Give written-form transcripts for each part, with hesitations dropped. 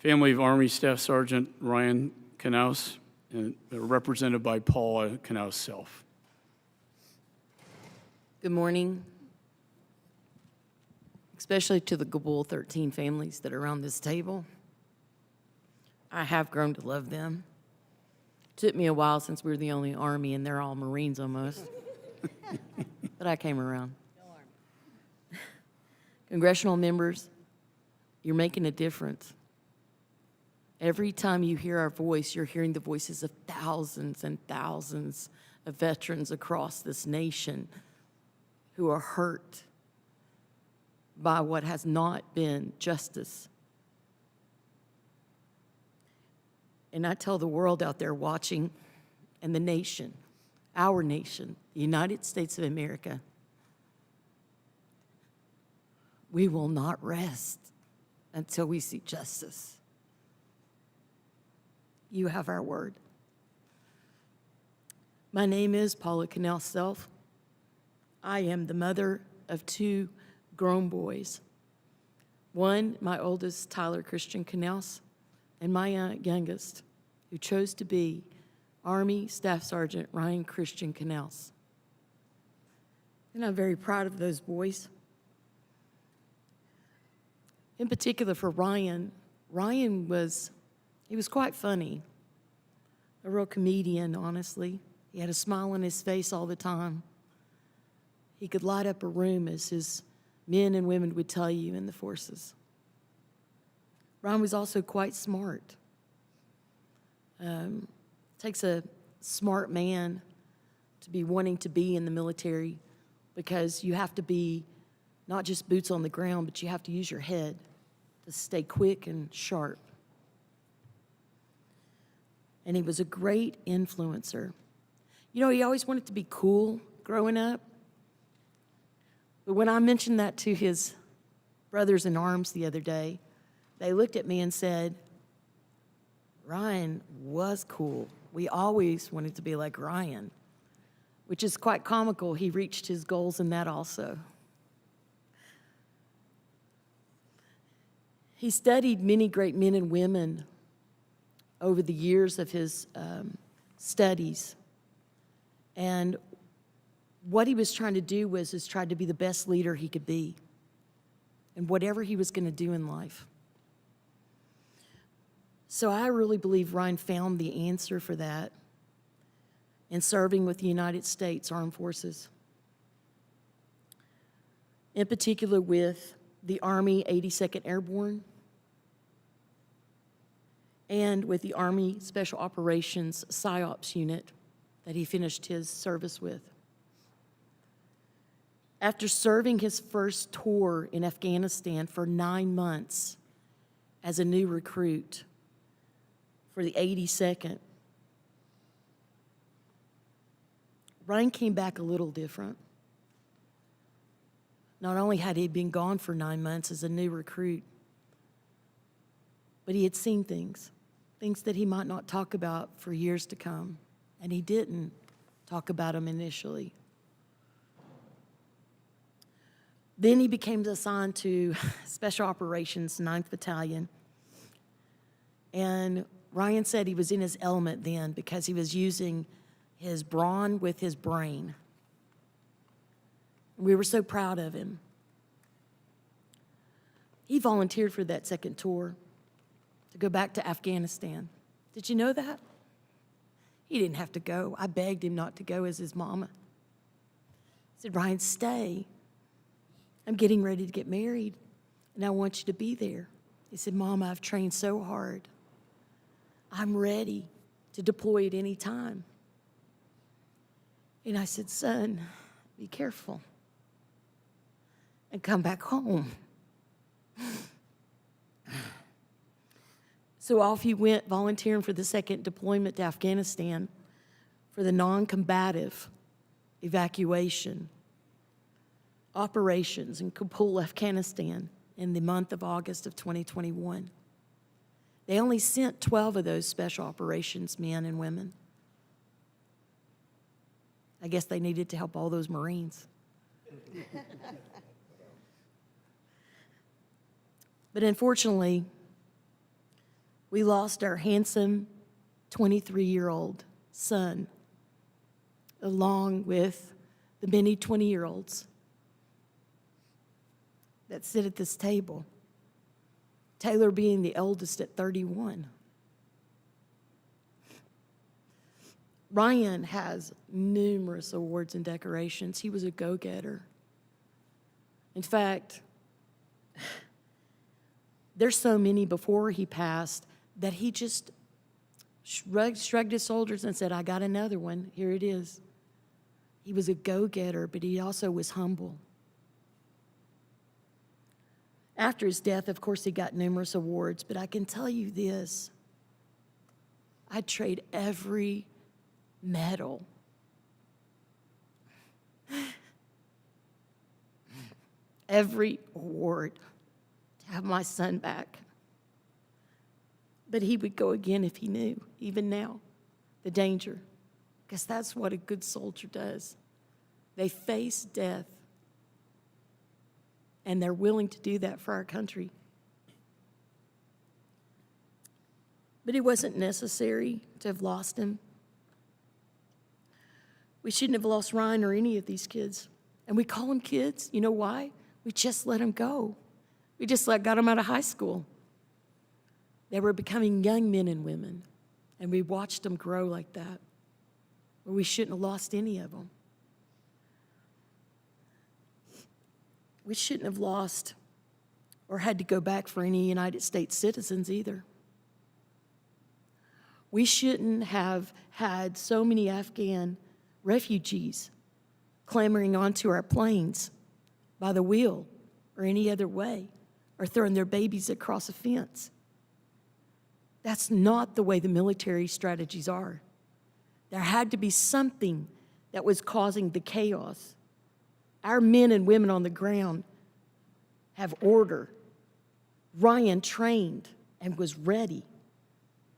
family of Army Staff Sgt. Ryan Knauss, and represented by Paula Knauss Selph. Good morning, especially to the Gabul 13 families that are around this table. I have grown to love them. It took me a while since we were the only Army, and they're all Marines almost. But I came around. Congressional members, you're making a difference. Every time you hear our voice, you're hearing the voices of thousands and thousands of veterans across this nation who are hurt by what has not been justice. And I tell the world out there watching, and the nation, our nation, the United States of America, we will not rest until we see justice. You have our word. My name is Paula Knauss Selph. I am the mother of two grown boys. One, my oldest, Tyler Christian Knauss, and my youngest, who chose to be Army Staff Sgt. Ryan Christian Knauss. And I'm very proud of those boys. In particular for Ryan, he was quite funny, a real comedian, honestly. He had a smile on his face all the time. He could light up a room, as his men and women would tell you in the forces. Ryan was also quite smart. Takes a smart man to be wanting to be in the military, because you have to be not just boots on the ground, but you have to use your head to stay quick and sharp. And he was a great influencer. You know, he always wanted to be cool growing up. But when I mentioned that to his brothers in arms the other day, they looked at me and said, Ryan was cool. We always wanted to be like Ryan, which is quite comical. He reached his goals in that also. He studied many great men and women over the years of his studies. And what he was trying to do was try to be the best leader he could be in whatever he was going to do in life. So I really believe Ryan found the answer for that in serving with the United States Armed Forces, in particular with the Army 82nd Airborne and with the Army Special Operations PSYOPs unit that he finished his service with. After serving his first tour in Afghanistan for 9 months as a new recruit for the 82nd, Ryan came back a little different. Not only had he been gone for 9 months as a new recruit, but he had seen things that he might not talk about for years to come, and he didn't talk about them initially. Then he became assigned to Special Operations 9th Battalion, and Ryan said he was in his element then because he was using his brawn with his brain. We were so proud of him. He volunteered for that second tour to go back to Afghanistan. Did you know that? He didn't have to go. I begged him not to go as his mama. I said, Ryan, stay. I'm getting ready to get married, and I want you to be there. He said, Mama, I've trained so hard. I'm ready to deploy at any time. And I said, son, be careful and come back home. So off he went, volunteering for the second deployment to Afghanistan for the non-combative evacuation operations in Kabul, Afghanistan in the month of August of 2021. They only sent 12 of those special operations men and women. I guess they needed to help all those Marines. But unfortunately, We lost our handsome 23-year-old son, along with the many 20-year-olds that sit at this table, Taylor being the eldest at 31. Ryan has numerous awards and decorations. He was a go-getter. In fact, there's so many before he passed that he just shrugged his shoulders and said, I got another one. Here it is. He was a go-getter, but he also was humble. After his death, of course, he got numerous awards, but I can tell you this. I'd trade every medal, every award to have my son back. But he would go again if he knew, even now, the danger, because that's what a good soldier does. They face death, and they're willing to do that for our country. But it wasn't necessary to have lost him. We shouldn't have lost Ryan or any of these kids. And we call them kids. You know why? We just let them go. We just got them out of high school. They were becoming young men and women, and we watched them grow like that. But we shouldn't have lost any of them. We shouldn't have lost or had to go back for any United States citizens either. We shouldn't have had so many Afghan refugees clambering onto our planes by the wheel or any other way, or throwing their babies across a fence. That's not the way the military strategies are. There had to be something that was causing the chaos. Our men and women on the ground have order. Ryan trained and was ready.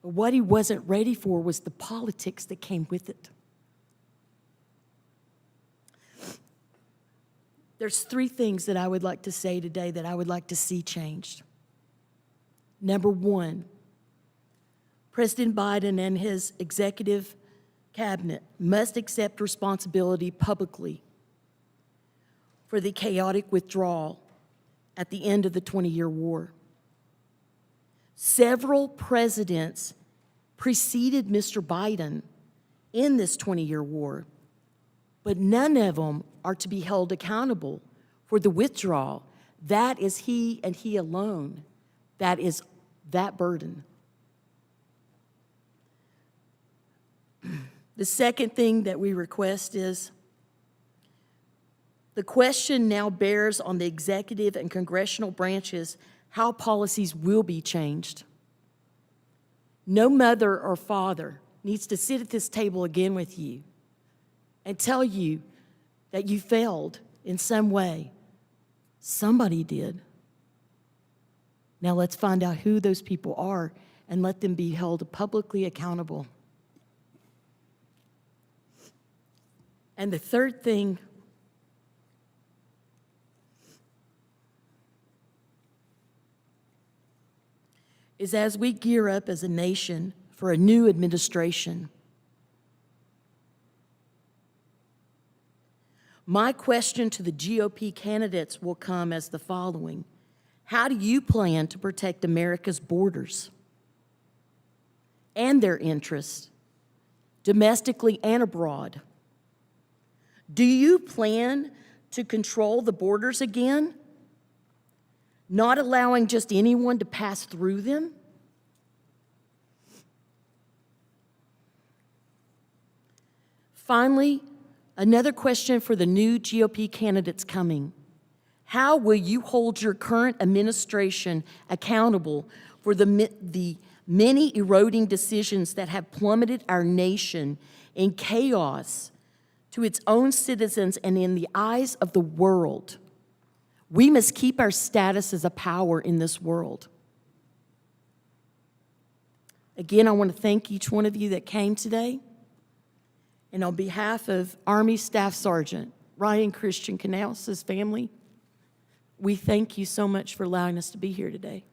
But what he wasn't ready for was the politics that came with it. There's 3 things that I would like to say today that I would like to see changed. Number 1, President Biden and his executive cabinet must accept responsibility publicly for the chaotic withdrawal at the end of the 20-year war. Several presidents preceded Mr. Biden in this 20-year war, but none of them are to be held accountable for the withdrawal. That is he and he alone. That is that burden. The second thing that we request is the question now bears on the executive and congressional branches how policies will be changed. No mother or father needs to sit at this table again with you and tell you that you failed in some way. Somebody did. Now let's find out who those people are and let them be held publicly accountable. And the third thing is, as we gear up as a nation for a new administration, my question to the GOP candidates will come as the following. How do you plan to protect America's borders and their interests, domestically and abroad? Do you plan to control the borders again, not allowing just anyone to pass through them? Finally, another question for the new GOP candidates coming. How will you hold your current administration accountable for the many eroding decisions that have plummeted our nation in chaos to its own citizens and in the eyes of the world? We must keep our status as a power in this world. Again, I want to thank each one of you that came today. And on behalf of Army Staff Sgt. Ryan Christian Knauss' family, we thank you so much for allowing us to be here today.